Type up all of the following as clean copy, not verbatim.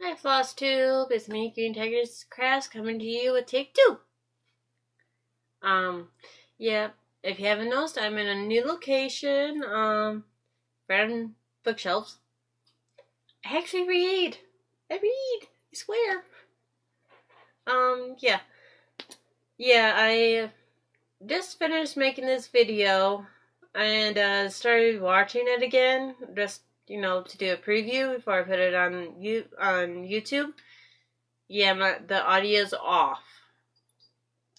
Hi, Floss Tube. It's me, Green Tiger's Crafts, coming to you with take two. Yeah, if you haven't noticed, I'm in a new location. Random bookshelves. I actually read. I swear. Yeah. Yeah, I just finished making this video and started watching it again, just to do a preview before I put it on YouTube. Yeah, the audio's off.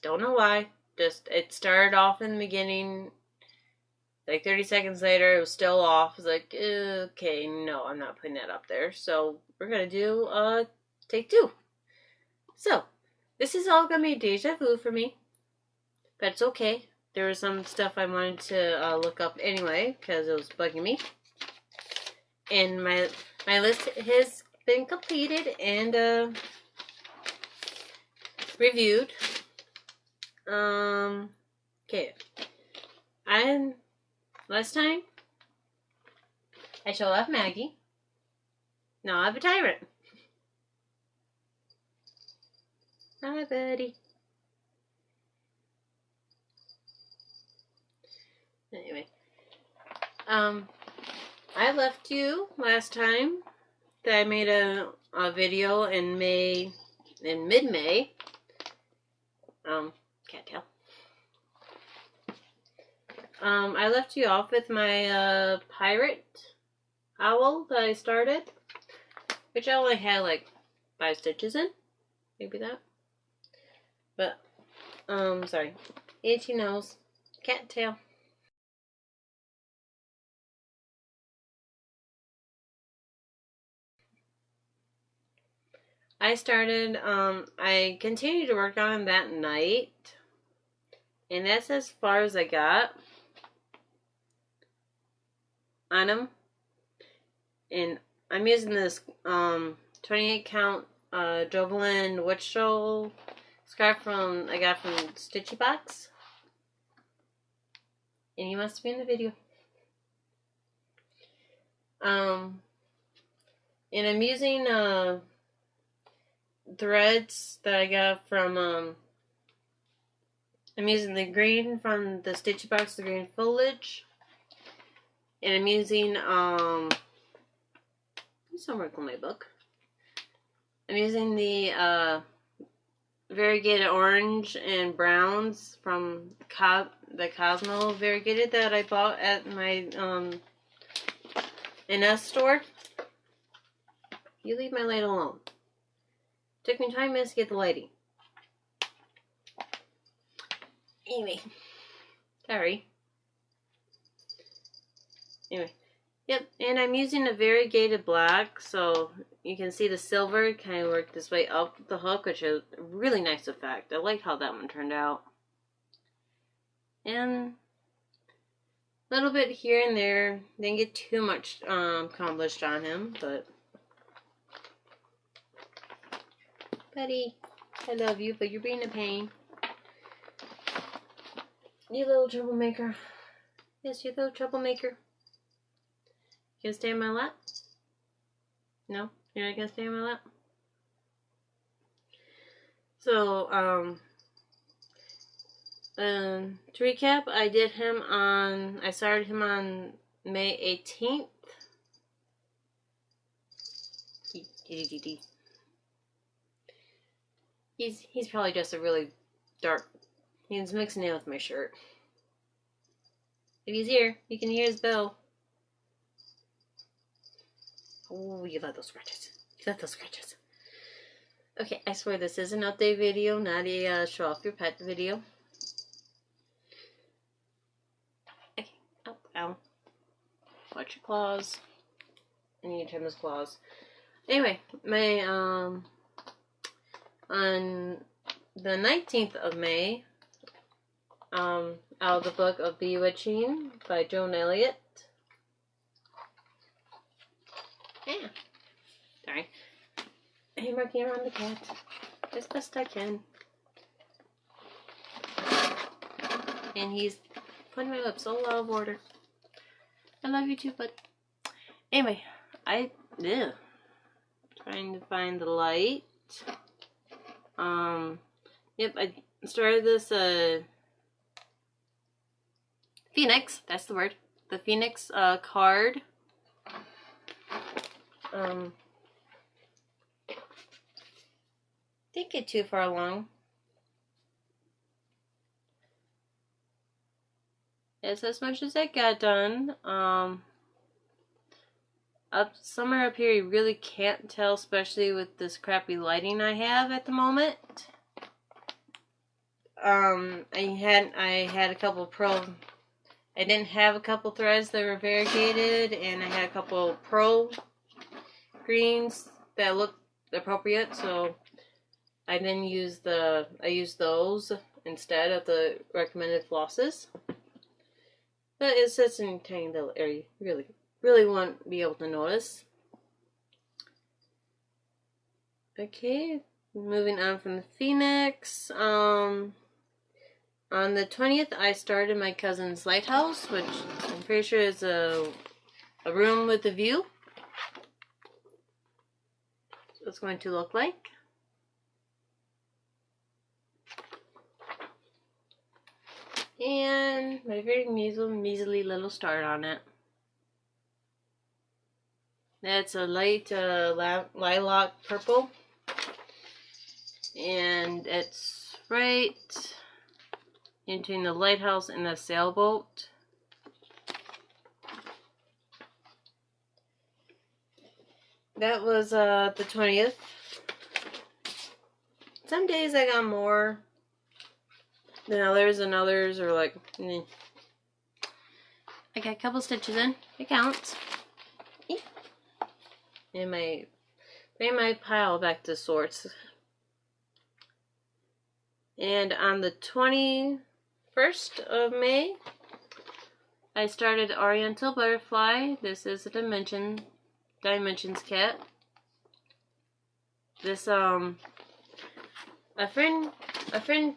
Don't know why. Just it started off in the beginning. Like 30 seconds later, it was still off. I was like, okay, no, I'm not putting that up there. So we're gonna do take two. So this is all gonna be deja vu for me, but it's okay. There was some stuff I wanted to look up anyway because it was bugging me, and my list has been completed and reviewed. Okay. Last time I showed off Maggie. Now I have a tyrant. Hi, buddy. Anyway, I left you last time that I made a video in mid-May. Can't tell. I left you off with my pirate owl that I started, which I only had like 5 stitches in, maybe that. But sorry, itchy nose, cat tail. I continued to work on him that night, and that's as far as I got on him. And I'm using this 28 count Jovelin Witch Shoal scarf I got from Stitchy Box, and he must be in the video. And I'm using threads that I got from I'm using the green from the Stitchy Box, the green foliage, and I'm using somewhere in my book. I'm using the variegated orange and browns from the Cosmo variegated that I bought at my NS store. You leave my light alone. Took me 5 minutes to get the lighting. Anyway, sorry. Anyway, yep, and I'm using a variegated black, so you can see the silver kind of worked this way up the hook, which is a really nice effect. I like how that one turned out. And a little bit here and there. Didn't get too much accomplished on him, but buddy, I love you, but you're being a pain. You little troublemaker. Yes, you little troublemaker. You gonna stay in my lap? No? You're not gonna stay in my lap? So, to recap, I started him on May 18th. He's probably just a really dark, he's mixing in with my shirt. If he's here, you can hear his bell. Oh, you love those scratches. You love those scratches. Okay, I swear this is an update video, not a show off your pet video. Okay, oh, ow. Watch your claws. I need to trim his claws. Anyway, on the 19th of May, out of the book of Bewitching by Joan Elliott. Yeah. Sorry. I'm working around the cat as best I can. And he's putting my lips all out of order. I love you too, bud. Anyway, Trying to find the light. Yep, I started this Phoenix, that's the word. The Phoenix card. Didn't get too far along. It's as much as I got done. Somewhere up here you really can't tell, especially with this crappy lighting I have at the moment. I had a couple I didn't have a couple threads that were variegated, and I had a couple pro greens that looked appropriate, so I then used those instead of the recommended flosses. But it's just in a tiny little area. Really won't be able to notice. Okay, moving on from the Phoenix. On the 20th, I started my cousin's lighthouse, which I'm pretty sure is a room with a view. So it's going to look like. And my very measly little start on it. That's a light lilac purple. And it's right in between the lighthouse and the sailboat. That was the 20th. Some days I got more than others, and others are like, eh. I got a couple stitches in. It counts. And bring my pile back to sorts. And on the 21st of May, I started Oriental Butterfly. This is a Dimensions kit. This a friend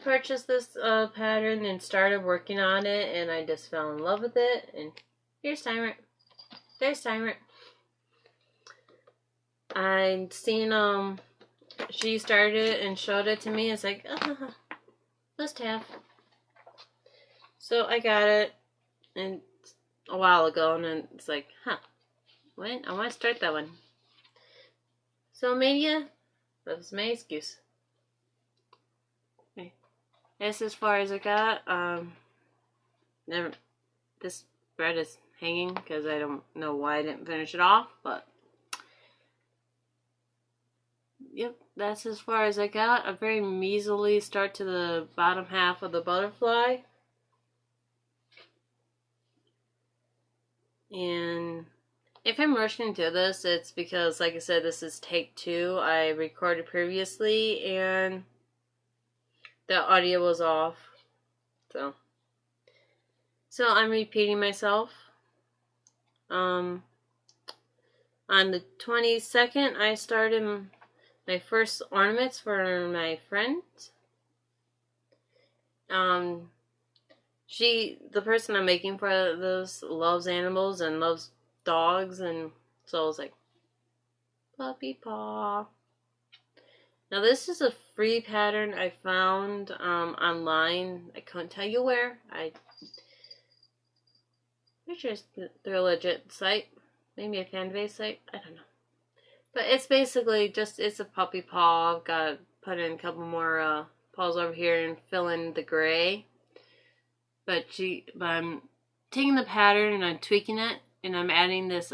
purchased this pattern and started working on it, and I just fell in love with it. And here's Timer. There's Timer. I'd seen she started it and showed it to me. It's like, oh, must have. So I got it and a while ago, and it's like, huh, what? I want to start that one. So maybe that was my excuse. Okay. That's as far as I got. This thread is hanging because I don't know why I didn't finish it off, but yep, that's as far as I got. A very measly start to the bottom half of the butterfly. And if I'm rushing to this, it's because, like I said, this is take 2. I recorded previously and the audio was off. So I'm repeating myself. On the 22nd, I started my first ornaments for my friend. The person I'm making for this loves animals and loves dogs, and so I was like, puppy paw. Now this is a free pattern I found online. I couldn't tell you where. Pretty sure they're a legit site. Maybe a fan base site. I don't know. But it's basically just, it's a puppy paw. I've got to put in a couple more paws over here and fill in the gray. But I'm taking the pattern and I'm tweaking it, and I'm adding this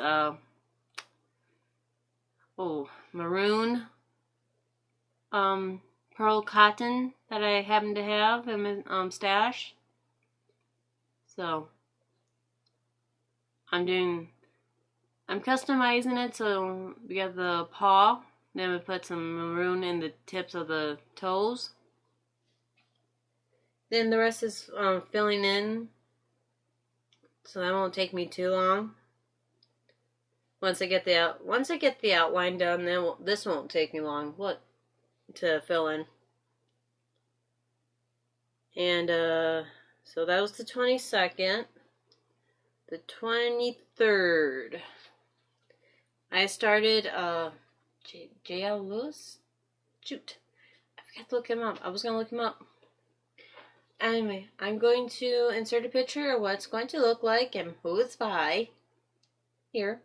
maroon pearl cotton that I happen to have in my stash. So I'm customizing it, so we got the paw, then we put some maroon in the tips of the toes. Then the rest is filling in, so that won't take me too long. Once I get the outline done, then this won't take me long to fill in. And so that was the 22nd. The 23rd, I started J.L. Lewis? Shoot. I forgot to look him up. I was going to look him up. Anyway, I'm going to insert a picture of what it's going to look like and who it's by. Here.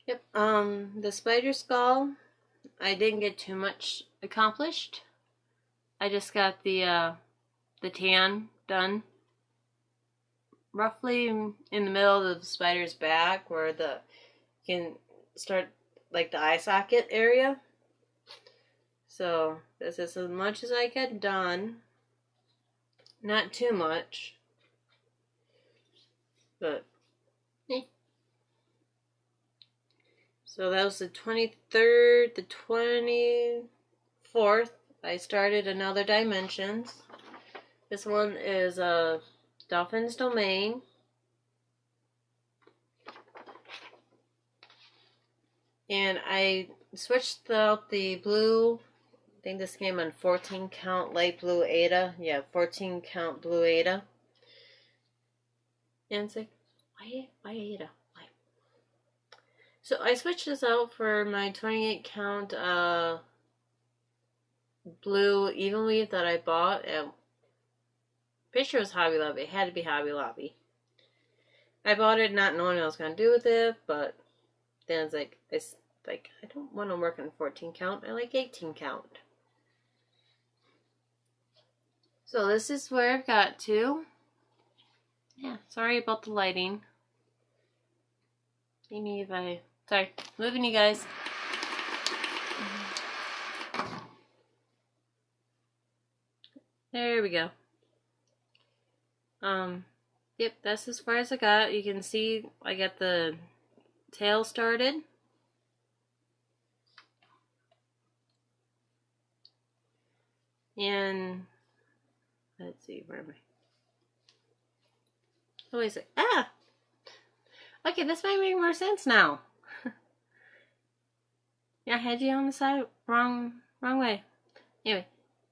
Yep, the spider skull, I didn't get too much accomplished. I just got the tan done. Roughly in the middle of the spider's back where you can start like the eye socket area. So this is as much as I get done. Not too much. But so that was the 23rd, the 24th. I started another Dimensions. This one is Dolphin's Domain. And I switched out the blue. I think this came on 14 count light blue Ada. Yeah, 14 count blue Ada. And it's like, why Ada? Why? So I switched this out for my 28 count blue even weave that I bought at, pretty sure it was Hobby Lobby. It had to be Hobby Lobby. I bought it not knowing what I was going to do with it, but then it's like, I don't want to work on 14 count. I like 18 count. So this is where I've got to. Yeah, sorry about the lighting. Maybe if I... Sorry, moving you guys. There we go. Yep, that's as far as I got. You can see I got the tail started. And let's see, where am I? Oh, wait a sec. Ah! Okay, this might make more sense now. Yeah, I had you on the side wrong way. Anyway,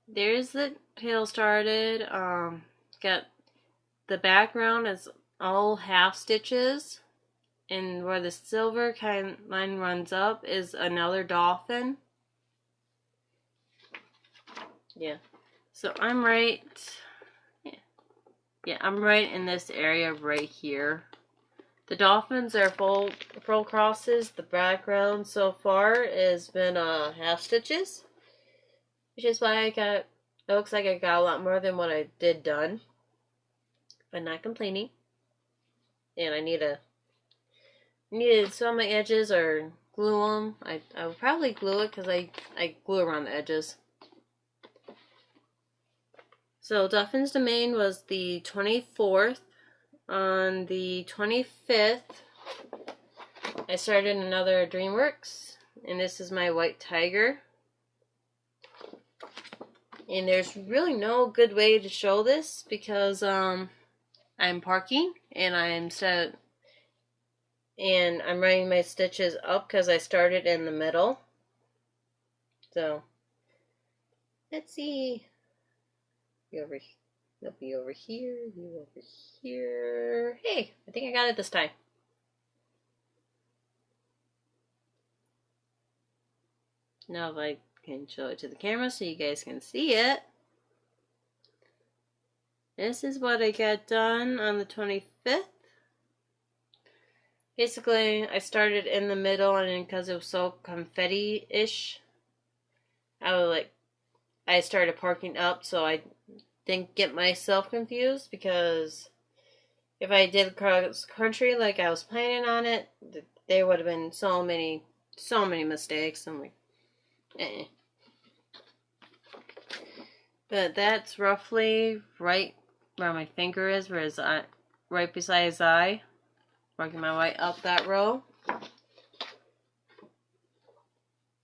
there's the tail started. Got the background is all half stitches, and where the silver kind of line runs up is another dolphin. Yeah. So I'm right. Yeah, I'm right in this area right here. The dolphins are full crosses. The background so far has been half stitches, which is why it looks like I got a lot more than what I did done. But not complaining. And I need to sew my edges or glue them. I will probably glue it because I glue around the edges. So Dolphin's Domain was the 24th. On the 25th, I started another DreamWorks, and this is my white tiger. And there's really no good way to show this because I'm parking and I'm running my stitches up because I started in the middle. So let's see. You'll be over here, you over here. Hey, I think I got it this time. Now if I can show it to the camera so you guys can see it. This is what I got done on the 25th. Basically, I started in the middle, and because it was so confetti-ish, I started parking up, so I didn't get myself confused, because if I did cross country like I was planning on it, there would have been so many mistakes. I'm like, eh. But that's roughly right where my finger is, where his eye, right beside his eye. Working my way up that row.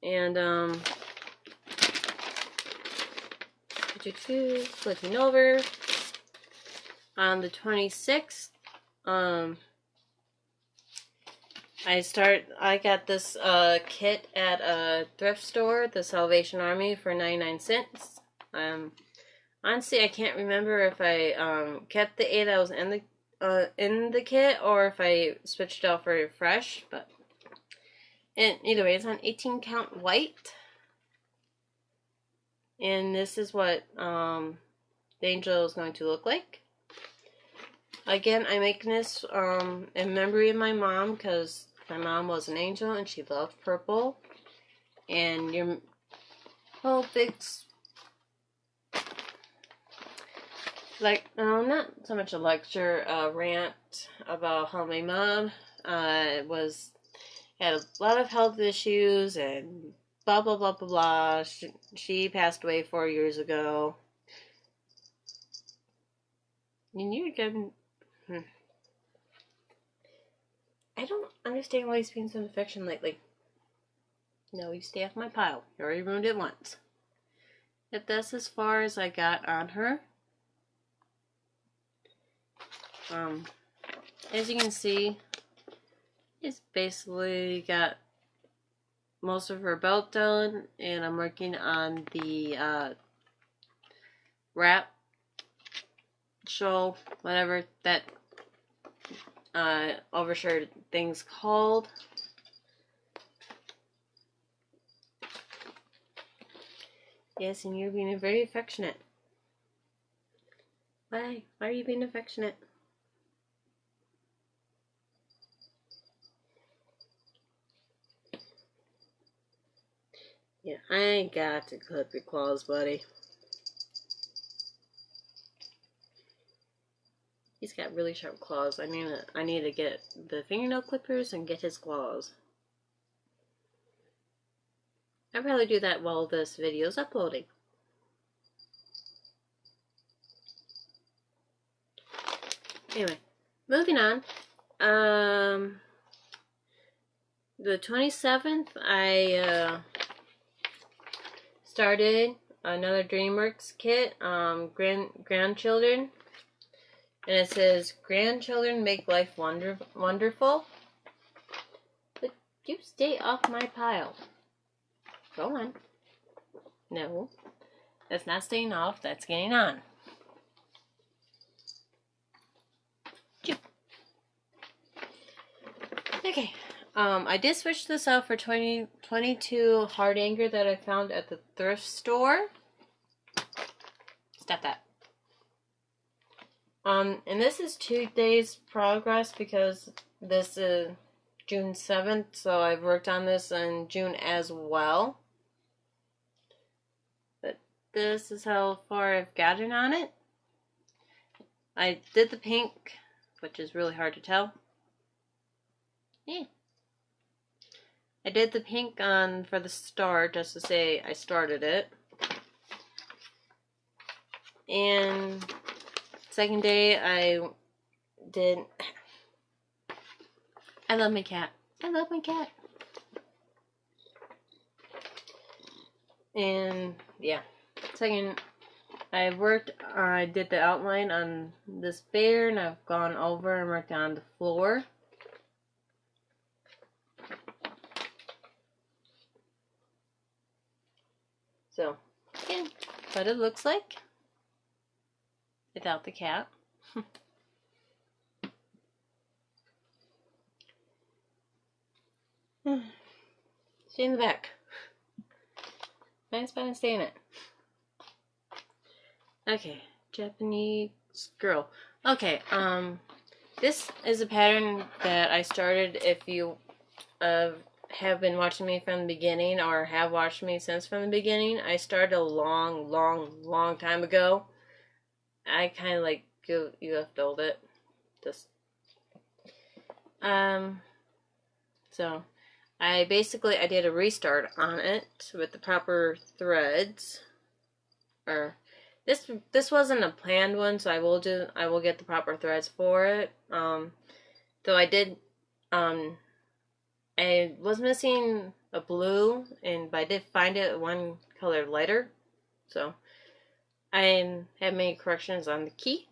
And flipping over. On the 26th, I got this kit at a thrift store, the Salvation Army, for 99 cents. Honestly, I can't remember if I kept the 8 that was in the kit or if I switched it out for fresh, but either way, it's on 18 count white. And this is what the angel is going to look like. Again, I'm making this in memory of my mom because my mom was an angel and she loved purple. And your whole big, like, not so much a lecture, rant about how my mom had a lot of health issues and blah blah blah blah blah. She passed away 4 years ago. And you're getting. I don't understand why he's being so affectionate lately. No, you stay off my pile. You already ruined it once. If that's as far as I got on her. As you can see, it's basically got most of her belt done, and I'm working on the wrap, shawl, whatever that overshirt thing's called. Yes, and you're being very affectionate. Why? Why are you being affectionate? Yeah, I ain't got to clip your claws, buddy. He's got really sharp claws. I need to get the fingernail clippers and get his claws. I'll probably do that while this video is uploading. Anyway, moving on. The 27th, I started another DreamWorks kit, grandchildren, and it says grandchildren make life wonderful. But you stay off my pile. Go on. No, that's not staying off. That's getting on. Okay. I did switch this out for 2022 hard anger that I found at the thrift store. Stop that. And this is 2 days progress because this is June 7th, so I've worked on this in June as well. But this is how far I've gotten on it. I did the pink, which is really hard to tell. Yeah. I did the pink on for the start, just to say I started it. And second day I did... I love my cat. I love my cat. And yeah, second I did the outline on this bear, and I've gone over and worked on the floor. So, yeah, what it looks like without the cat. Stay in the back. Nice fun stay in it. Okay, Japanese girl. Okay, this is a pattern that I started. If you have been watching me from the beginning or have watched me since from the beginning, I started a long time ago. I kind of like you left old it. Just so I did a restart on it with the proper threads. Or this wasn't a planned one, so I will get the proper threads for it. Though I did I was missing a blue, but I did find it one color lighter, so I have made corrections on the key.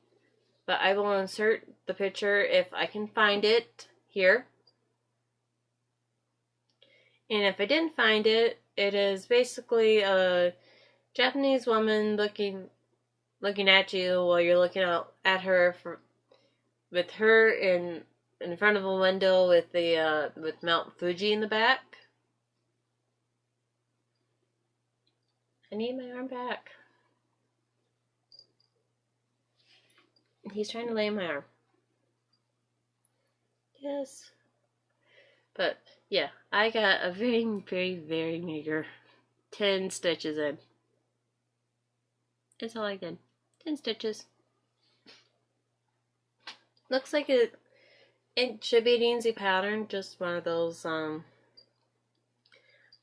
But I will insert the picture if I can find it here. And if I didn't find it, it is basically a Japanese woman looking looking at you while you're looking out at her with her in front of a window with the with Mount Fuji in the back. I need my arm back. He's trying to lay in my arm. Yes. But yeah, I got a very, very, very meager 10 stitches in. That's all I did. 10 stitches. Looks like it should be an easy pattern, just one of those, I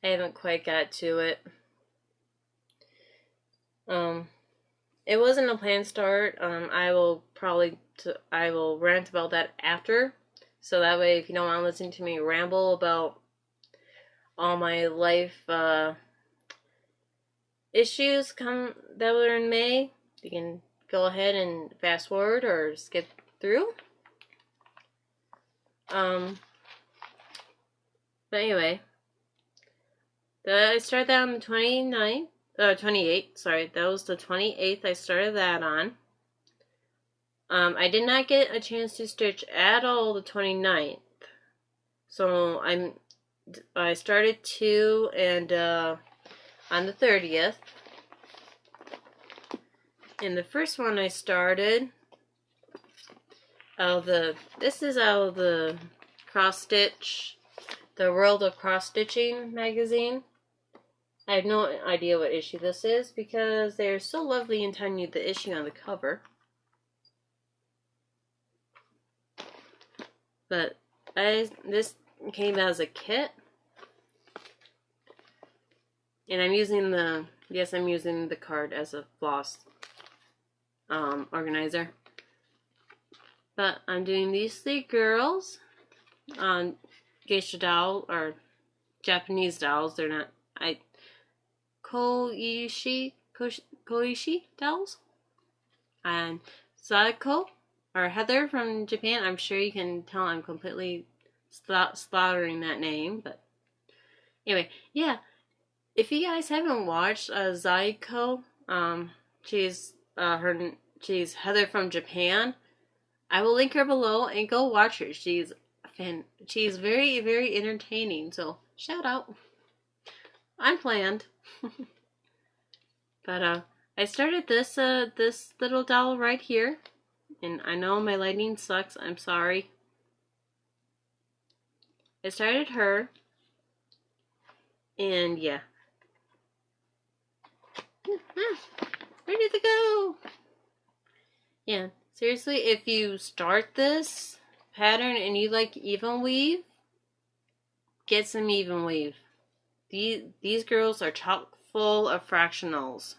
haven't quite got to it. It wasn't a planned start. I will rant about that after, so that way if you don't want to listen to me ramble about all my life issues that were in May, you can go ahead and fast forward or skip through. But anyway, I started that on the 28th, sorry, that was the 28th I started that on. I did not get a chance to stitch at all the 29th. So I started 2 and on the 30th. And the first one I started this is out of the cross stitch, the World of Cross Stitching magazine. I have no idea what issue this is because they're so lovely in telling you the issue on the cover. But this came as a kit. And I'm using the card as a floss organizer. But I'm doing these 3 girls on geisha doll or Japanese dolls. They're not koishi dolls. And Zaheko or Heather from Japan. I'm sure you can tell I'm completely slaughtering that name, but anyway, yeah. If you guys haven't watched Zaheko, she's Heather from Japan. I will link her below and go watch her. She's very, very entertaining. So shout out. Unplanned. But I started this little doll right here, and I know my lighting sucks. I'm sorry. I started her, and yeah. Ready to go. Yeah. Seriously, if you start this pattern and you like even weave, get some even weave. These girls are chock full of fractionals.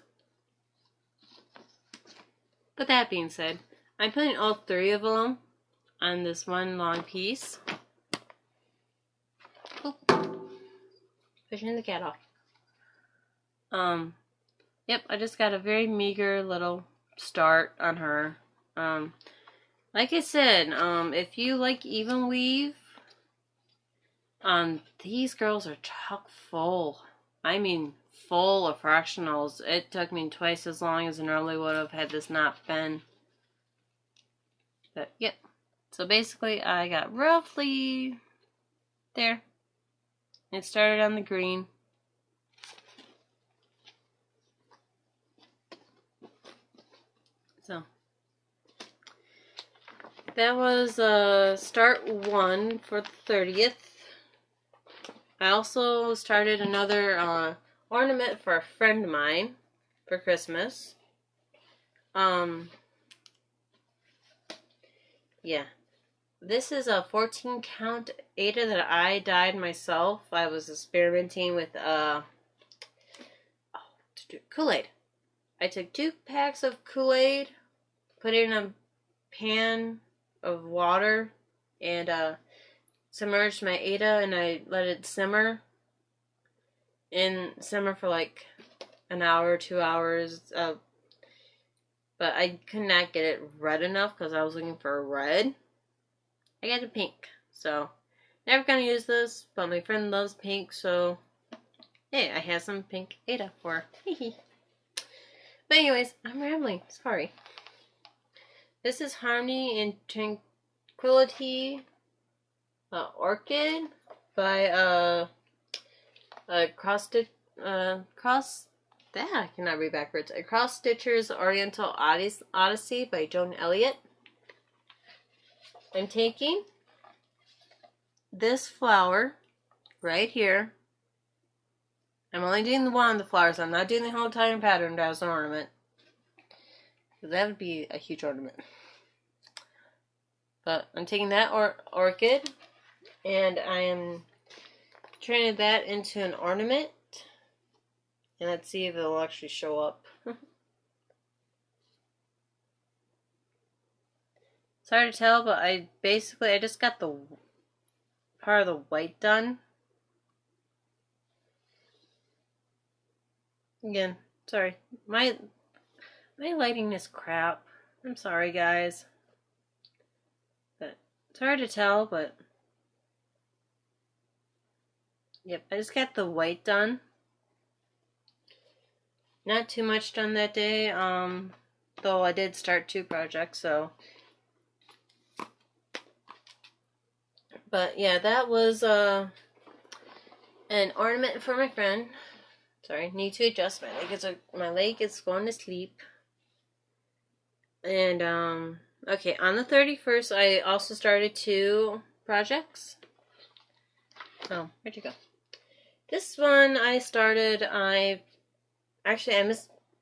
But that being said, I'm putting all 3 of them on this one long piece. Oh, pushing the cat off. Yep, I just got a very meager little start on her. Like I said, if you like even weave, these girls are chock full. I mean, full of fractionals. It took me twice as long as it normally would have had this not been. But, yep. So basically, I got roughly there. It started on the green. So that was start 1 for the 30th. I also started another ornament for a friend of mine for Christmas. Yeah. This is a 14 count Ada that I dyed myself. I was experimenting with Kool-Aid. I took 2 packs of Kool-Aid, put it in a pan of water, and submerged my Ada, and I let it simmer. And simmer for like an hour, 2 hours. But I could not get it red enough because I was looking for a red. I got a pink, so never gonna use this, but my friend loves pink, so hey, I have some pink Ada for her. But anyways, I'm rambling. Sorry. This is Harmony and Tranquility Orchid by I cannot read backwards. A Cross Stitcher's Oriental Odyssey by Joan Elliott. I'm taking this flower right here. I'm only doing the one of the flowers. I'm not doing the whole entire pattern as an ornament. Because that would be a huge ornament. But I'm taking that orchid and I am turning that into an ornament. And let's see if it'll actually show up. It's hard to tell, but I just got the part of the white done. Again, sorry. My lighting is crap. I'm sorry, guys. But it's hard to tell, but yep, I just got the white done. Not too much done that day, though I did start 2 projects, so. But yeah, that was an ornament for my friend. Sorry, need to adjust my leg is going to sleep. And okay, on the 31st I also started 2 projects. Oh, where'd you go? This one I started,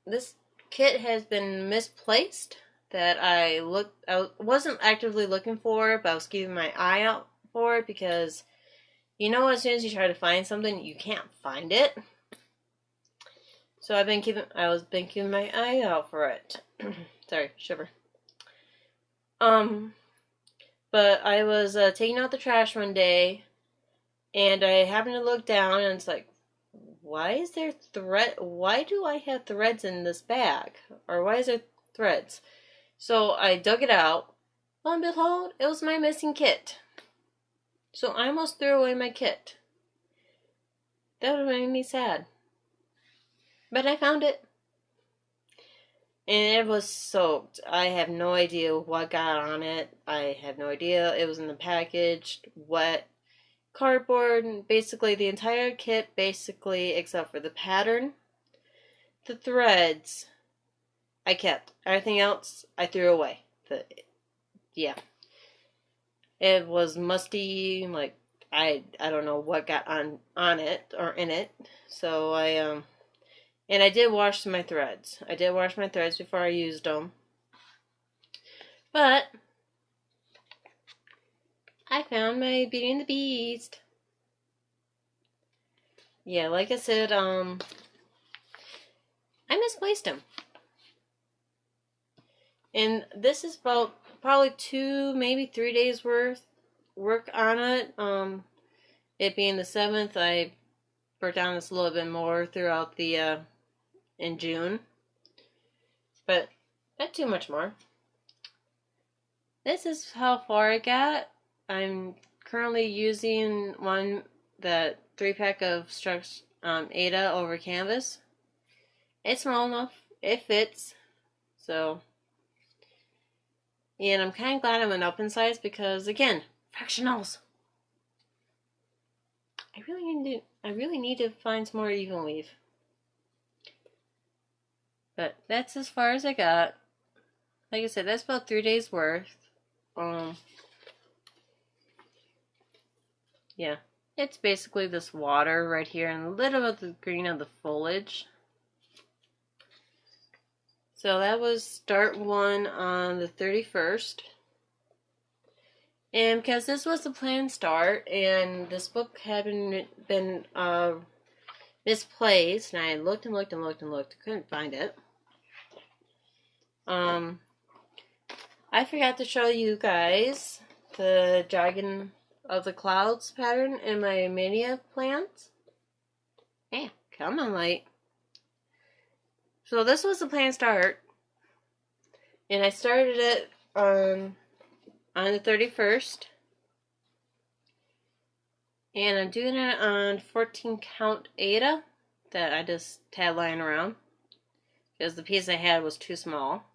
this kit has been misplaced that I wasn't actively looking for, but I was keeping my eye out for it because as soon as you try to find something, you can't find it. So I've been keeping my eye out for it. Sorry, shiver. But I was taking out the trash one day, and I happened to look down, and it's like, why is there why do I have threads in this bag? Or why is there threads? So I dug it out. Lo and behold, it was my missing kit. So I almost threw away my kit. That would have made me sad. But I found it. And it was soaked. I have no idea what got on it. I have no idea. It was in the package, wet cardboard, basically the entire kit, except for the pattern. The threads, I kept. Everything else, I threw away. Yeah. It was musty, like, I don't know what got on it, or in it. So and I did wash my threads. I did wash my threads before I used them. But I found my Beauty and the Beast. Yeah, like I said, I misplaced him. And this is about probably 2, maybe 3 days worth work on it. It being the 7th, I worked on this a little bit more throughout the in June, but not too much more. This is how far I got. I'm currently using that 3-pack of Strux Ada over canvas. It's small enough. It fits. So, and I'm kind of glad I went up in size because, again, fractionals. I really need to find some more even weave. But that's as far as I got. Like I said, that's about 3 days worth. Yeah. It's basically this water right here and a little bit of the green of the foliage. So that was start 1 on the 31st. And because this was the planned start, and this book had been misplaced, and I looked and looked and looked and looked, couldn't find it. I forgot to show you guys the Dragon of the Clouds pattern in my Mania plants. Hey, come on, light. So this was the planned start, and I started it on the 31st, and I'm doing it on 14 count Ada that I just had lying around. because the piece I had was too small.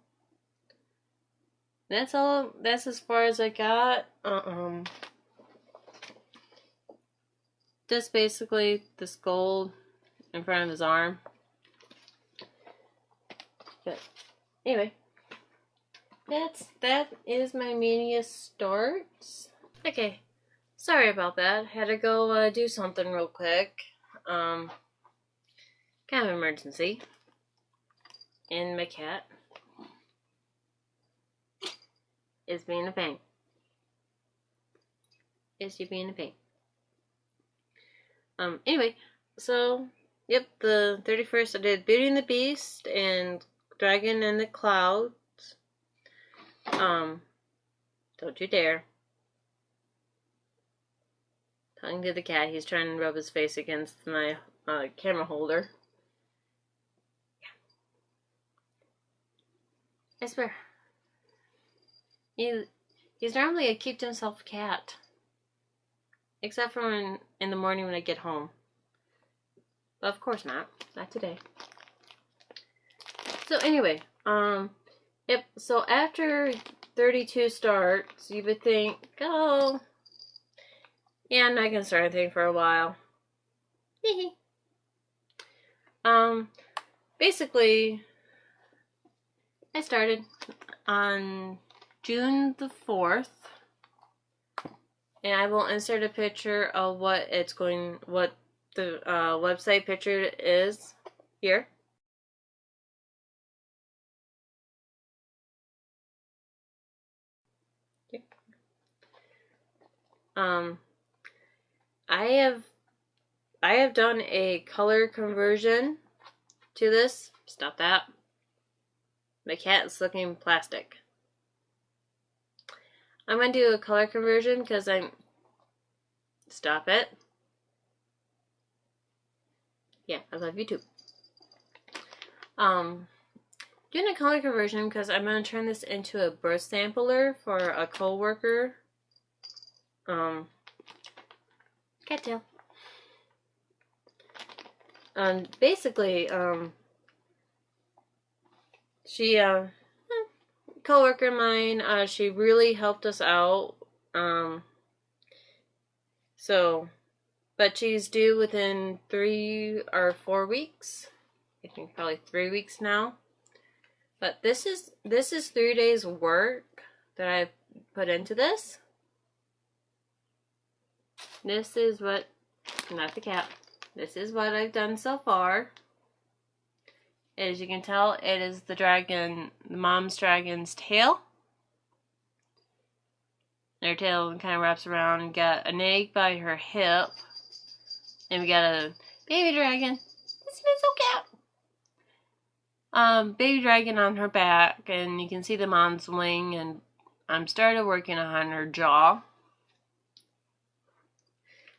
That's all. That's as far as I got. Just basically this gold in front of his arm. But anyway, that is my mania starts. Okay, sorry about that. Had to go do something real quick. Kind of emergency. And my cat is being a pain. Is she being a pain? Anyway, so, yep, the 31st I did Beauty and the Beast and Dragon in the Clouds. Don't you dare. Talking to the cat, he's trying to rub his face against my camera holder. I swear. He's normally a keep to himself cat. Except for in the morning when I get home. But of course not. Not today. So anyway, yep, so after 32 starts, you would think, oh, yeah, I'm not gonna start anything for a while. Basically, I started on June the 4th, and I will insert a picture of what the website picture is here. I have done a color conversion to this. Stop that. My cat is looking plastic. I'm going to do a color conversion because Stop it. Yeah, I love you too. Doing a color conversion because I'm going to turn this into a birth sampler for a co-worker. Cattail. Basically, she, co-worker of mine, she really helped us out. But she's due within 3 or 4 weeks. I think probably 3 weeks now. But this is 3 days work that I've put into this. This is what, not the cat, this is what I've done so far. As you can tell, it is the mom's dragon's tail. And her tail kind of wraps around and got an egg by her hip. And we got a baby dragon. This little cat. Baby dragon on her back, and you can see the mom's wing, and I'm started working on her jaw.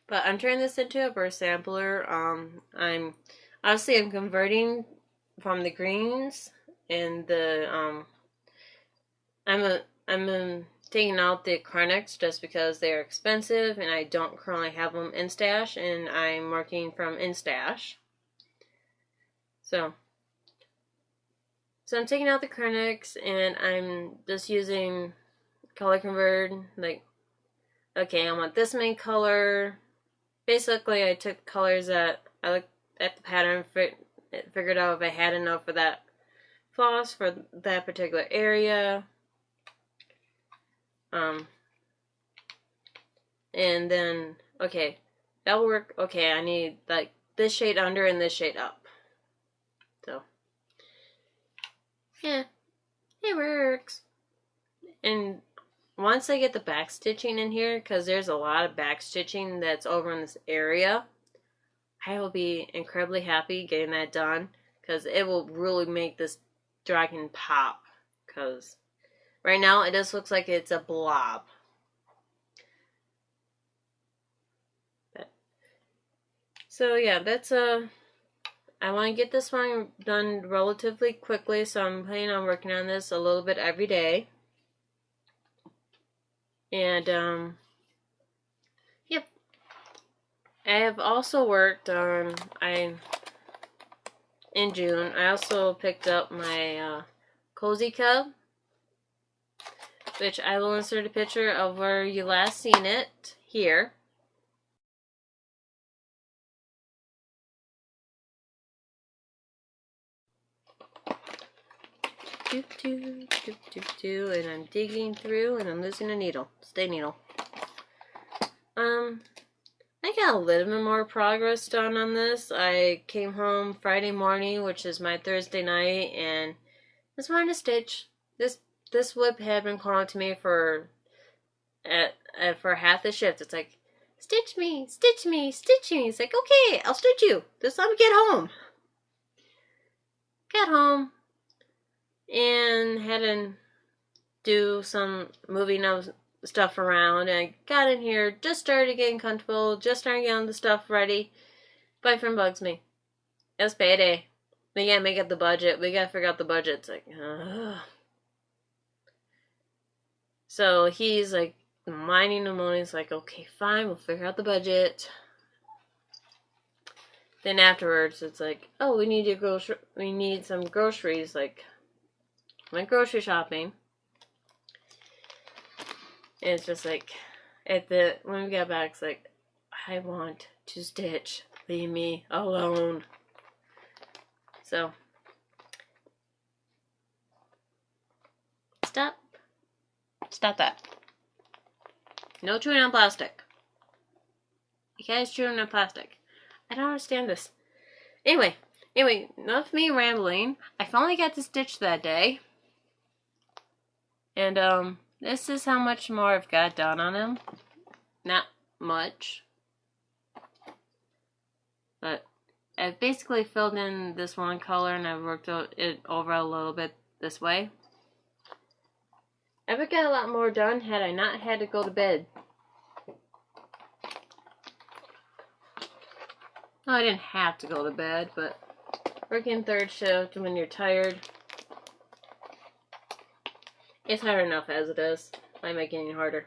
But I'm turning this into a birth sampler. I'm converting from the greens and the I'm taking out the chronics just because they're expensive and I don't currently have them in stash, and I'm working from in stash. So I'm taking out the chronics and I'm just using color convert, like, okay, I want this main color. Basically, I took colors that I looked at the pattern, figured out if I had enough for that floss for that particular area. And then, okay, that'll work. Okay, I need like this shade under and this shade up. So, yeah, it works. And once I get the back stitching in here, because there's a lot of back stitching that's over in this area, I will be incredibly happy getting that done, because it will really make this dragon pop. Because right now it just looks like it's a blob. So yeah, that's I want to get this one done relatively quickly, so I'm planning on working on this a little bit every day. And yep. I have also worked on in June. I also picked up my Cozy Cub, which I will insert a picture of where you last seen it here. And I'm digging through and I'm losing a needle. Stay needle. I got a little bit more progress done on this. I came home Friday morning, which is my Thursday night, and just wanted to stitch. This whip had been calling to me for half the shift. It's like, stitch me, stitch me, stitch me. It's like, okay, I'll stitch you. Just let me get home. Got home and had to do some moving of stuff around. And I got in here, just started getting comfortable, just started getting the stuff ready. Boyfriend bugs me. It's payday. We gotta make up the budget. We gotta figure out the budget. It's like, ugh. So he's like whining the morning. He's like, okay, fine, we'll figure out the budget. Then afterwards, it's like, oh, we need some groceries. Like, went grocery shopping. And it's just like, when we got back, it's like, I want to stitch. Leave me alone. So, stop that. No chewing on plastic. You guys chewing on plastic. I don't understand this. Anyway, enough of me rambling. I finally got to stitch that day. And, this is how much more I've got done on him. Not much. But I've basically filled in this one color and I've worked it over a little bit this way. I would get a lot more done had I not had to go to bed. No, I didn't have to go to bed, but working third shift when you're tired, it's hard enough as it is. I'm making it harder.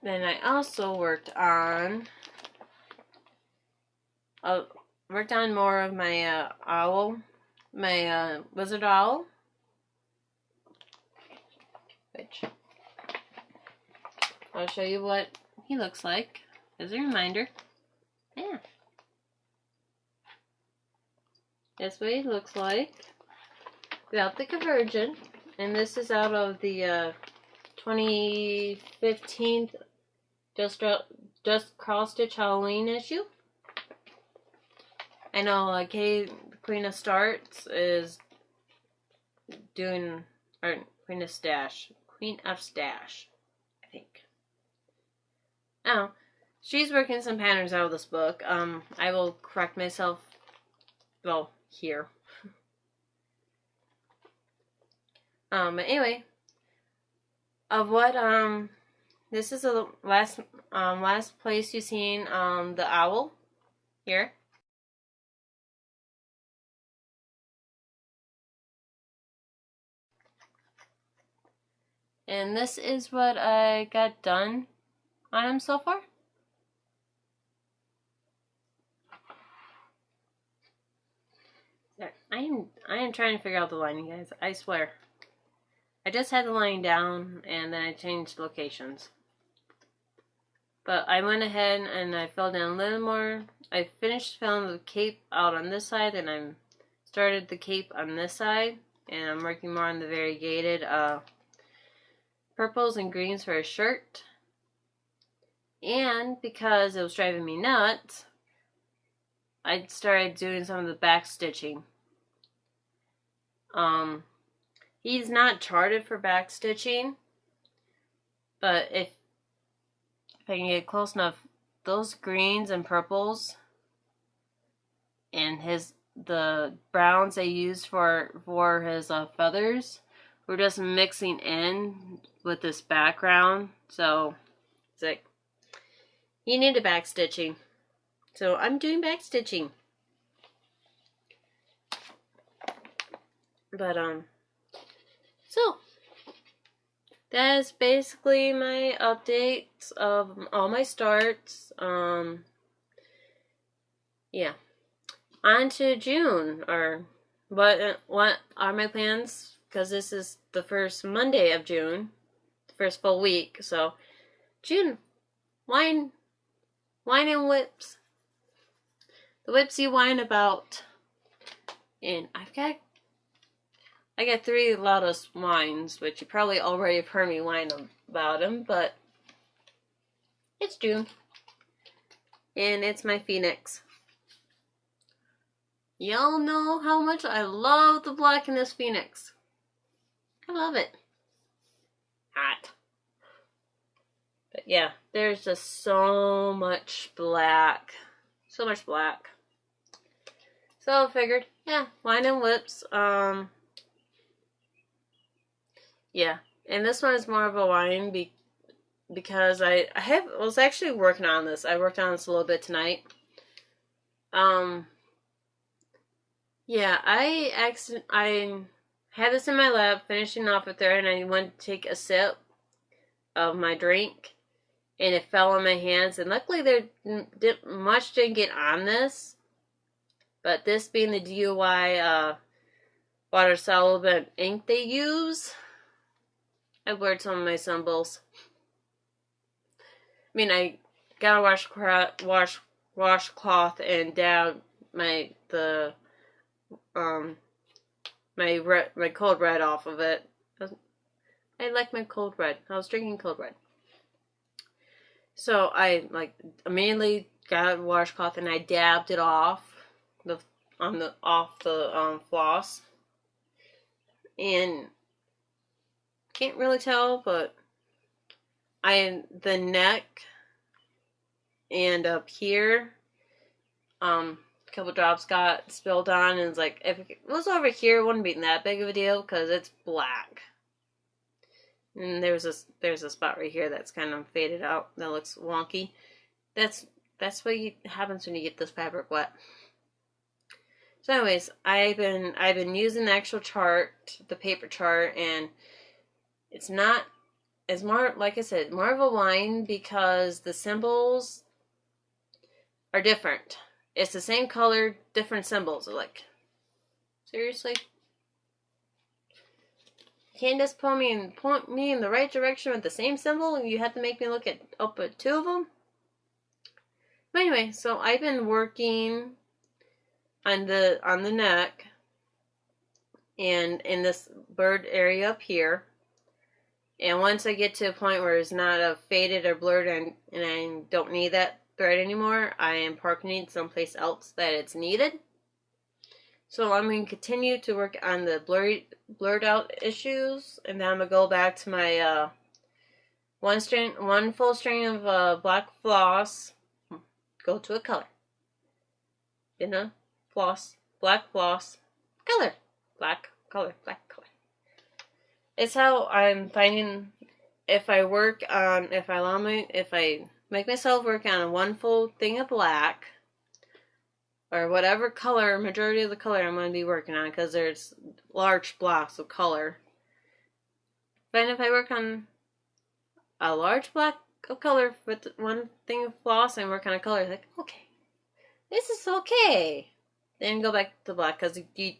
Then I also worked on more of my owl, my lizard owl, which I'll show you what he looks like as a reminder. Yeah, that's what he looks like without the conversion. And this is out of the 2015 Just Cross Stitch Halloween issue. I know Kay, Queen of Starts, is doing, or Queen of Stash, I think. Oh, she's working some patterns out of this book. I will correct myself, well, here. But anyway, of what, this is the last place you've seen, the owl, here. And this is what I got done on him so far. I am trying to figure out the lining, guys. I swear. I just had the lining down and then I changed locations. But I went ahead and I filled in a little more. I finished filling the cape out on this side and I started the cape on this side. And I'm working more on the variegated purples and greens for a shirt. And because it was driving me nuts, I started doing some of the back stitching. He's not charted for back stitching, but if I can get close enough, those greens and purples and the browns they used for his feathers were just mixing in with this background. So it's like, you need a back stitching. So I'm doing back stitching. But so that's basically my updates of all my starts. Yeah. on to June, or what are my plans? Because this is the first Monday of June, the first full week. So June, wine and whips, the whips you whine about. And I got 3 Lotus wines, which you probably already have heard me whine about them, but it's June, and it's my Phoenix. Y'all know how much I love the black in this Phoenix. I love it. Hot. But yeah, there's just so much black. So much black. So I figured, yeah, wine and whips. Yeah. And this one is more of a wine because I was actually working on this. I worked on this a little bit tonight. Yeah, I had this in my lab, finishing off with it, and I went to take a sip of my drink, and it fell on my hands. And luckily, much didn't get on this, but this being the DIY water soluble ink they use, I blurred some of my symbols. I mean, I got a washcloth and dabbed my cold red off of it. I like my cold red. I was drinking cold red. So I immediately got a washcloth and I dabbed it off the floss. And can't really tell, but the neck and up here, a couple drops got spilled on, and it's like, if it was over here, it wouldn't be that big of a deal because it's black. And there's a spot right here that's kind of faded out that looks wonky. That's what happens when you get this fabric wet. So anyways, I've been using the actual chart, the paper chart, and it's more, like I said, more of a wine because the symbols are different. It's the same color, different symbols. Like, seriously? You can't just point me in the right direction with the same symbol, and you have to make me look up at 2 of them? But anyway, so I've been working on the neck and in this bird area up here. And once I get to a point where it's not faded or blurred and I don't need that thread anymore, I am parking it someplace else that it's needed. So I'm going to continue to work on the blurred out issues, and then I'm going to go back to my one full string of black floss, go to a color. Floss, black floss, color, black, color, black, color. It's how I'm finding if I make myself work on one full thing of black, or whatever color, majority of the color I'm going to be working on, because there's large blocks of color. But if I work on a large block of color with one thing of floss and work on a color, it's like, okay, this is okay. Then go back to black, because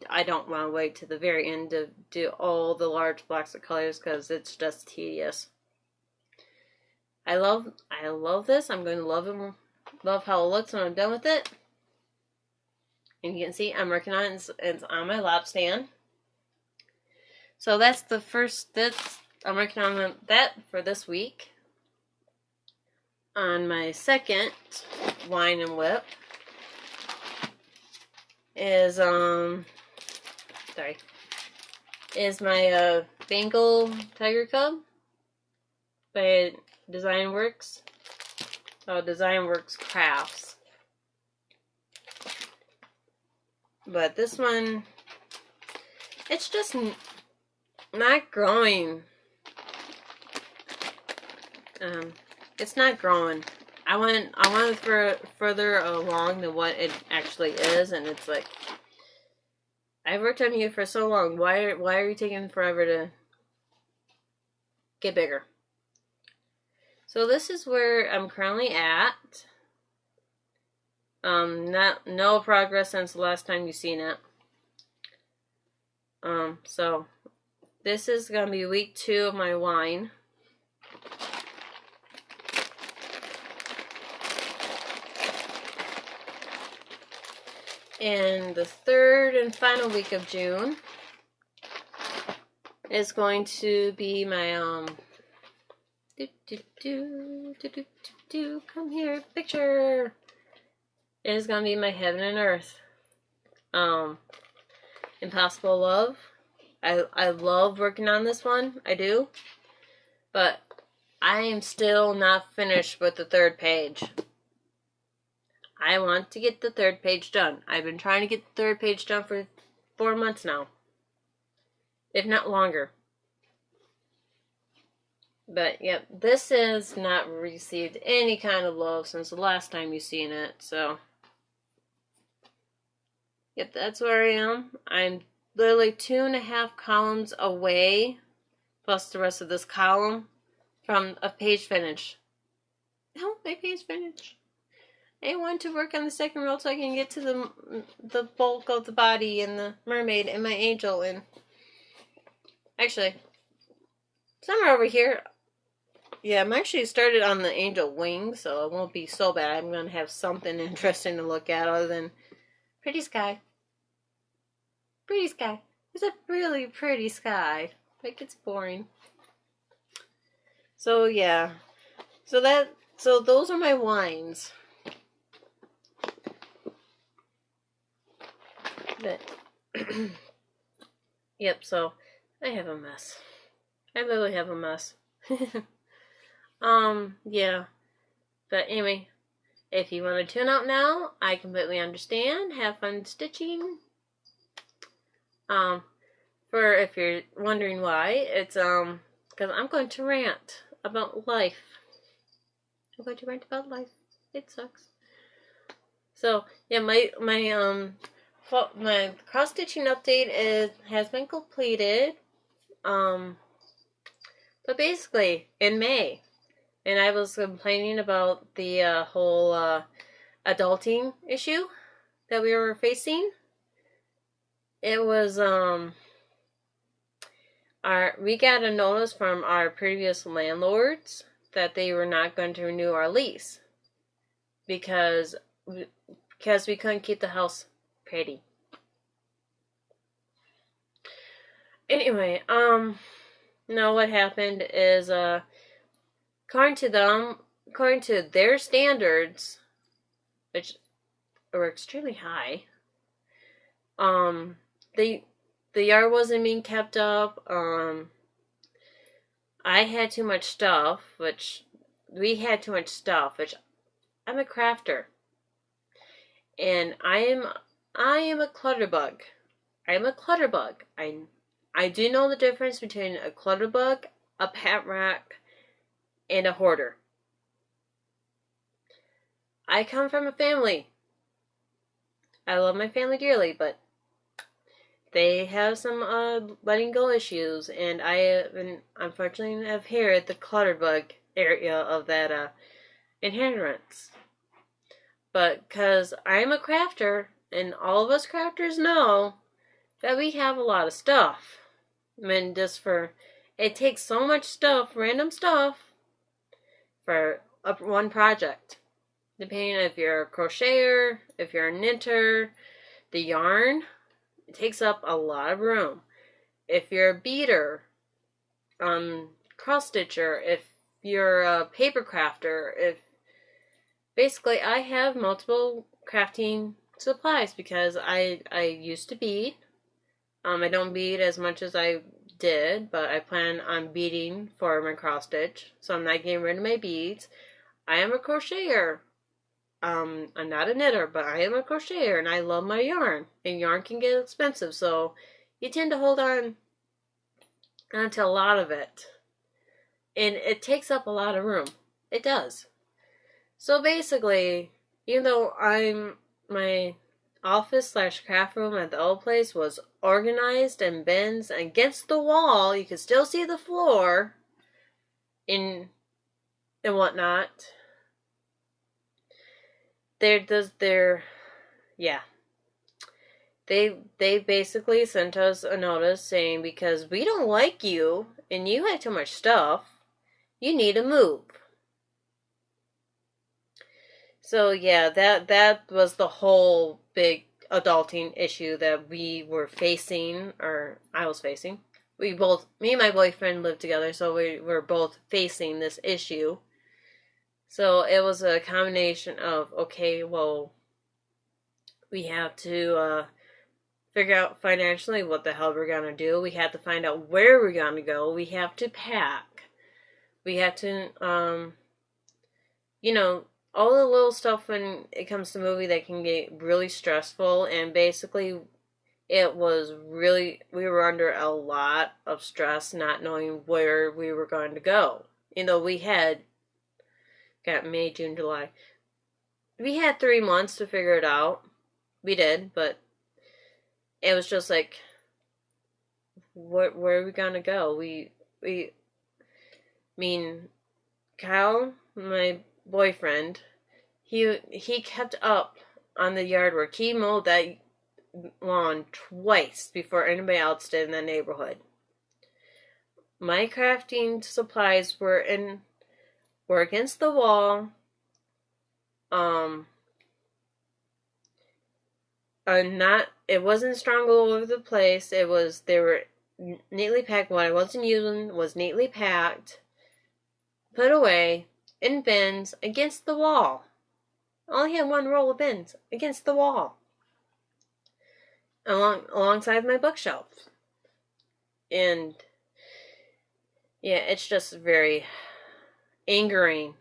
I don't want to wait to the very end to do all the large blocks of colors, because it's just tedious. I love this. I'm going to love how it looks when I'm done with it. And you can see I'm working on it. It's on my lap stand. So that's the first. I'm working on that for this week. On my second wine and whip is my Bengal Tiger Cub by Designworks Crafts. But this one, it's just not growing. It's not growing. I want it further along than what it actually is, and it's like, I've worked on you for so long. Why are you taking forever to get bigger? So this is where I'm currently at. No progress since the last time you seen it. So this is gonna be week 2 of my wine. And the 3rd and final week of June is going to be my come here, picture. It is gonna be my Heaven and Earth. Impossible Love. I love working on this one. I do. But I am still not finished with the 3rd page. I want to get the 3rd page done. I've been trying to get the 3rd page done for 4 months now. If not longer. But, yep, this has not received any kind of love since the last time you've seen it, so. Yep, that's where I am. I'm literally 2.5 columns away, plus the rest of this column, from a page finish. No, my page finish. I want to work on the 2nd row so I can get to the bulk of the body and the mermaid and my angel and actually somewhere over here. Yeah, I'm actually started on the angel wing, so it won't be so bad. I'm gonna have something interesting to look at other than pretty sky. Pretty sky. It's a really pretty sky. Like it's boring. So yeah. So those are my wines. But yep, so I have a mess. I literally have a mess. Yeah. But anyway, if you want to tune out now, I completely understand. Have fun stitching. For if you're wondering why, it's because I'm going to rant about life. I'm going to rant about life. It sucks. So yeah, my cross stitching update has been completed. But basically in May, and I was complaining about the whole adulting issue that we were facing. It was we got a notice from our previous landlords that they were not going to renew our lease because we couldn't keep the house pretty. Anyway, no, what happened is according to their standards, which were extremely high, the yard wasn't being kept up. I had too much stuff, we had too much stuff, which I'm a crafter. And I am a clutter bug. I am a clutter bug. I do know the difference between a clutter bug, a pet rack, and a hoarder. I come from a family. I love my family dearly, but they have some letting go issues, and I unfortunately have inherited the clutter bug area of that inheritance. But because I'm a crafter, and all of us crafters know that we have a lot of stuff. I mean, it takes so much stuff, random stuff, for one project. Depending on if you're a crocheter, if you're a knitter, the yarn, it takes up a lot of room. If you're a beater, cross stitcher, if you're a paper crafter, basically I have multiple crafting supplies because I used to bead. I don't bead as much as I did, but I plan on beading for my cross stitch, so I'm not getting rid of my beads. I am a crocheter. I'm not a knitter, but I am a crocheter, and I love my yarn. And yarn can get expensive, so you tend to hold on to a lot of it. And it takes up a lot of room. It does. So basically, even though my office/craft room at the old place was organized and bins against the wall, you could still see the floor and whatnot. yeah. They basically sent us a notice saying, because we don't like you and you have too much stuff, you need to move. So yeah, that was the whole big adulting issue that we were facing, or I was facing. Me and my boyfriend lived together, so we were both facing this issue. So it was a combination of, okay, well, we have to figure out financially what the hell we're going to do. We have to find out where we're going to go. We have to pack. We have to, all the little stuff when it comes to movie that can get really stressful. And basically, it was really, we were under a lot of stress not knowing where we were going to go. We had got May, June, July. We had 3 months to figure it out. We did, but it was just like, where are we gonna go? Kyle, my boyfriend, he kept up on the yard work. He mowed that lawn twice before anybody else did in the neighborhood. My crafting supplies were against the wall. It wasn't strung all over the place. They were neatly packed. What I wasn't using was neatly packed, put away in bins against the wall. I only had one roll of bins against the wall, alongside my bookshelf. And yeah, it's just very angering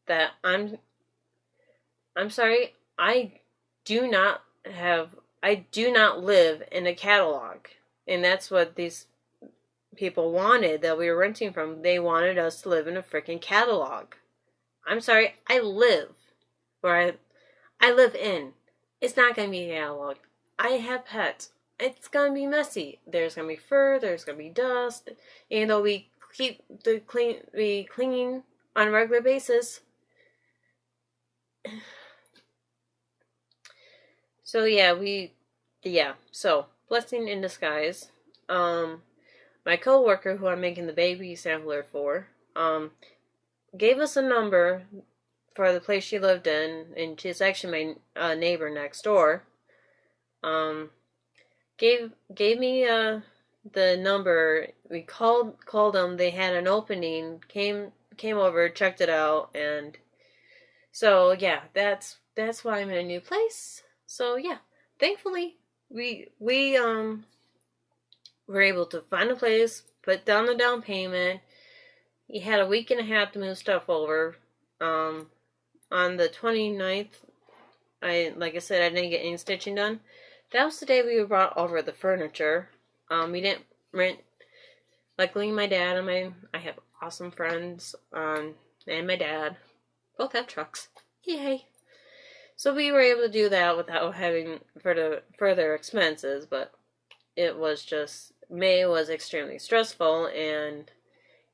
that I'm sorry, I do not live in a catalog. And that's what these people wanted that we were renting from. They wanted us to live in a freaking catalog. I'm sorry, I live where I live in. It's not going to be a catalog. I have pets. It's going to be messy. There's going to be fur, there's going to be dust. Even though we keep cleaning on a regular basis. So so blessing in disguise. My coworker, who I'm making the baby sampler for, gave us a number for the place she lived in, and she's actually my neighbor next door. Gave me the number. We called them. They had an opening. Came over, checked it out, and so yeah, that's why I'm in a new place. So yeah, thankfully we were able to find a place, put down the down payment. He had a week and a half to move stuff over. On the 29th, like I said, I didn't get any stitching done. That was the day we brought over the furniture. We didn't rent. Luckily, my dad and I have awesome friends, and my dad both have trucks. Yay! So we were able to do that without having further expenses, but it was just, May was extremely stressful, and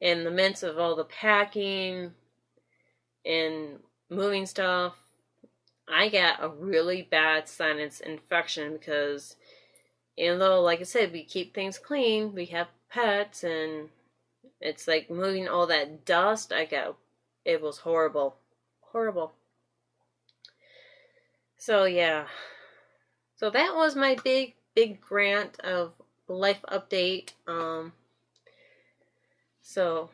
in the midst of all the packing and moving stuff, I got a really bad sinus infection because even though, like I said, we keep things clean, we have pets, and it's like moving all that dust, it was horrible. Horrible. So yeah. So that was my big grant of life update. So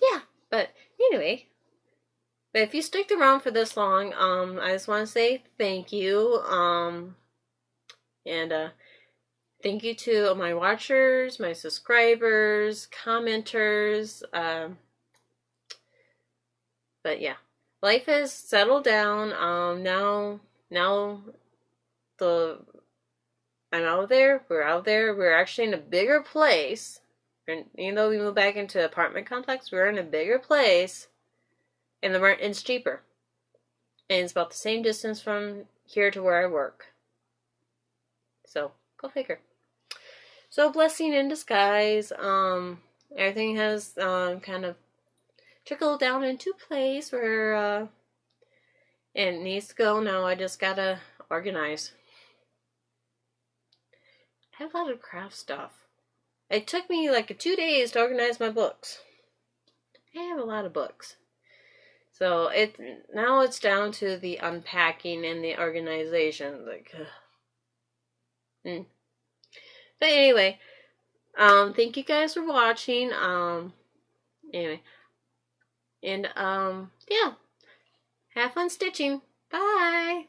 yeah, but anyway, but if you sticked around for this long, I just want to say thank you. And thank you to my watchers, my subscribers, commenters. But yeah, life has settled down. Now I'm out there. We're out there. We're actually in a bigger place. And even though we moved back into an apartment complex, we're in a bigger place, and the rent is cheaper. And it's about the same distance from here to where I work. So, go figure. So, blessing in disguise. Everything has kind of trickled down into place where It needs to go now. I just gotta organize. I have a lot of craft stuff. It took me like 2 days to organize my books. I have a lot of books. So now it's down to the unpacking and the organization. Like, But anyway, thank you guys for watching. Anyway, and yeah, have fun stitching. Bye.